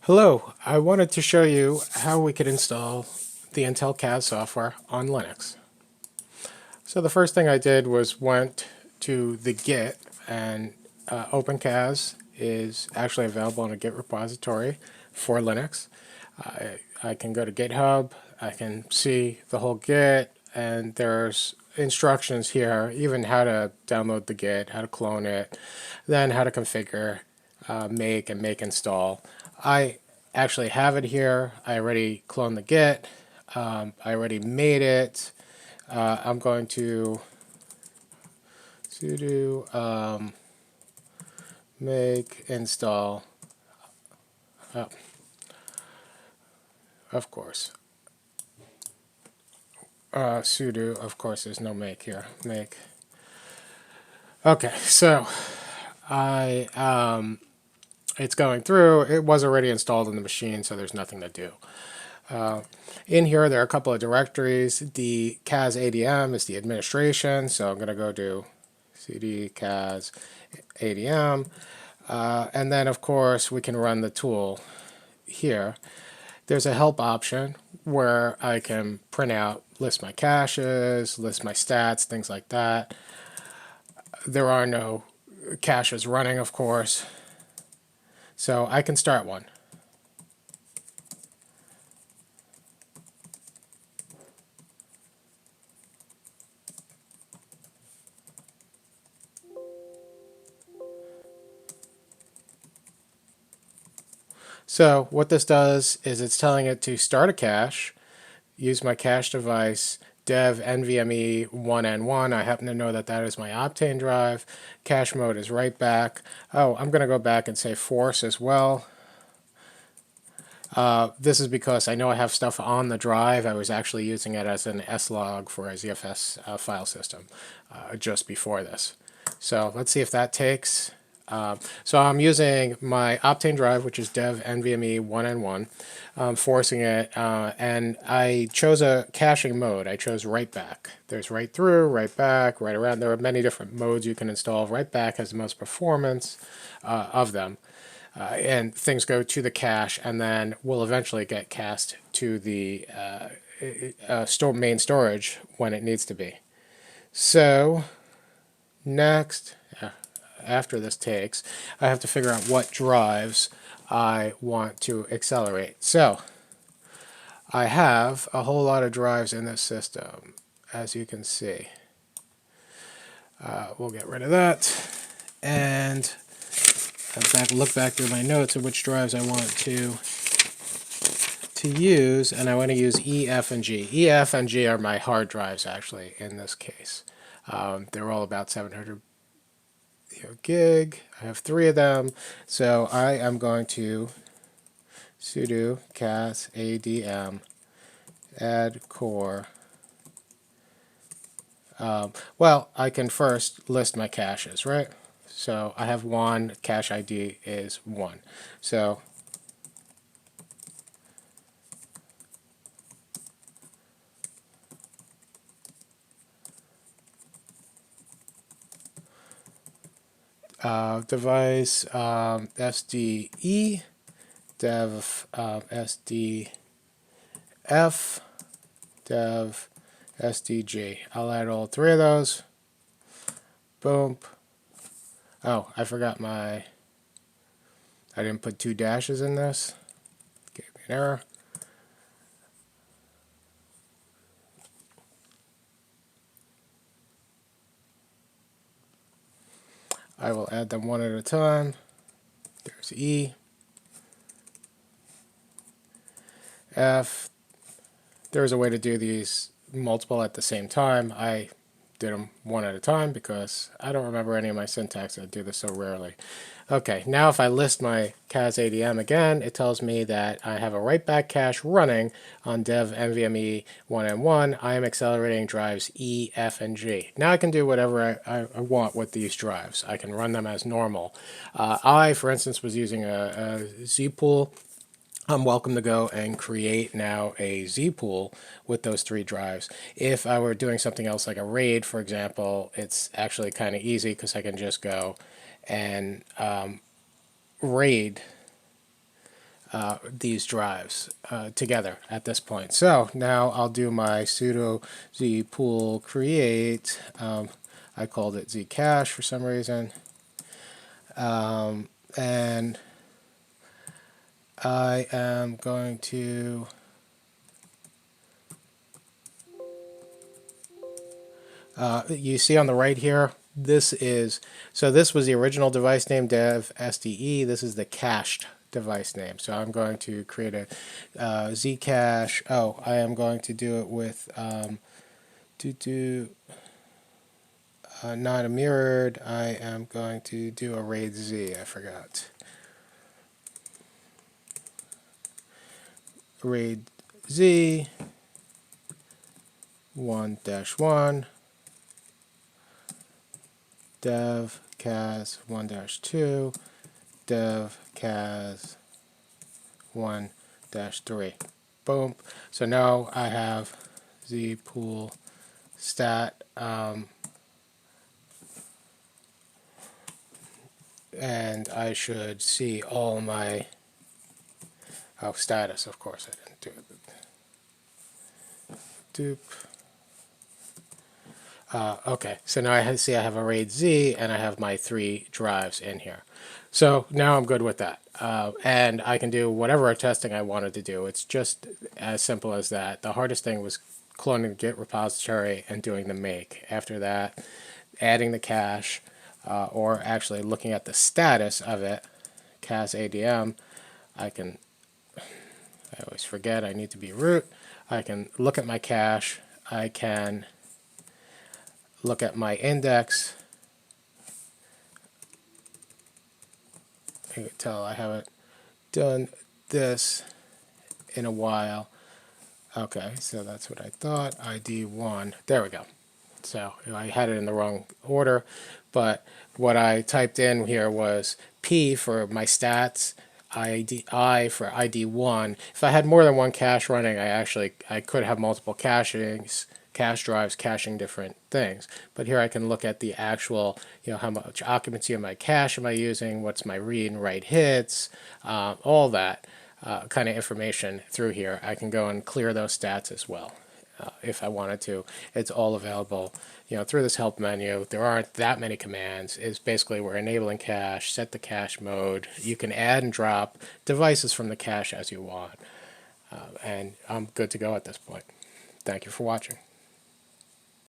Hello, I wanted to show you how we could install the Intel CAS software on Linux. So the first thing I did was went to the Git, and OpenCAS is actually available in a Git repository for Linux. I can go to GitHub, I can see the whole Git, and there's instructions here, even how to download the Git, how to clone it, then how to configure, make, and make install. I actually have it here. I already cloned the Git. I already made it. I'm going to sudo make install. Oh, of course. Sudo, of course, there's no make here. Make. Okay, so it's going through. It was already installed on the machine, so there's nothing to do. In here, there are a couple of directories. The CAS ADM is the administration, so I'm going to go to cd CAS ADM. And then, of course, we can run the tool here. There's a help option where I can print out, list my caches, list my stats, things like that. There are no caches running, of course, so I can start one. So what this does is it's telling it to start a cache, use my cache device, dev NVMe 1N1. I happen to know that that is my Optane drive. Cache mode is write back. Oh, I'm going to go back and say force as well. This is because I know I have stuff on the drive. I was actually using it as an slog for a ZFS file system just before this. So let's see if that takes. So I'm using my Optane drive, which is dev NVMe 1N1, forcing it, and I chose a caching mode. I chose write back. There's write through, write back, write around. There are many different modes you can install. Write back has the most performance of them. And things go to the cache, and then will eventually get cast to the main storage when it needs to be. So next, after this takes, I have to figure out what drives I want to accelerate. So I have a whole lot of drives in this system, as you can see. We'll get rid of that, and look back through my notes of which drives I want to use, and I want to use E, F, and G. E, F, and G are my hard drives, actually, in this case. They're all about 700 gig. I have 3 of them, so I am going to sudo CAS ADM add core. Well, I can first list my caches, right? So I have 1, cache ID is 1. So device SDE, dev SDF, dev SDG. I'll add all 3 of those. Boom. Oh, I forgot I didn't put 2 dashes in this. Gave me an error. I will add them one at a time. There's E, F. There's a way to do these multiple at the same time. I did them one at a time because I don't remember any of my syntax. I do this so rarely. Okay, now if I list my CAS ADM again, it tells me that I have a write back cache running on dev NVMe 1N1. I am accelerating drives E, F, and G. Now I can do whatever I want with these drives. I can run them as normal. I, for instance, was using a Z pool. I'm welcome to go and create now a Z pool with those 3 drives. If I were doing something else like a RAID, for example, it's actually kind of easy because I can just go and RAID these drives together at this point. So now I'll do my sudo z pool create. I called it zcache for some reason. And I am going to you see on the right here, this was the original device name dev SDE. This is the cached device name. So I'm going to create a zcache. Oh, I am going to do it with not a mirrored. I am going to do a RAID Z. I forgot. RAID Z 1-1 dev CAS 1-2 dev CAS 1-3. Boom. So now I have z pool stat and I should see all my status. Of course I didn't do it. Dupe. Okay, so now I see I have a RAID Z and I have my 3 drives in here. So now I'm good with that. And I can do whatever testing I wanted to do. It's just as simple as that. The hardest thing was cloning the Git repository and doing the make. After that, adding the cache, or actually looking at the status of it, CAS ADM, I always forget I need to be root. I can look at my cache. I can look at my index. You can tell I haven't done this in a while. Okay, so that's what I thought. ID 1. There we go. So I had it in the wrong order, but what I typed in here was P for my stats, I for ID 1. If I had more than one cache running, I could have multiple cache drives caching different things. But here I can look at the actual, how much occupancy of my cache am I using, what's my read and write hits, all that kind of information through here. I can go and clear those stats as well. If I wanted to. It's all available, through this help menu. There aren't that many commands. It's basically we're enabling cache, set the cache mode. You can add and drop devices from the cache as you want. And I'm good to go at this point. Thank you for watching.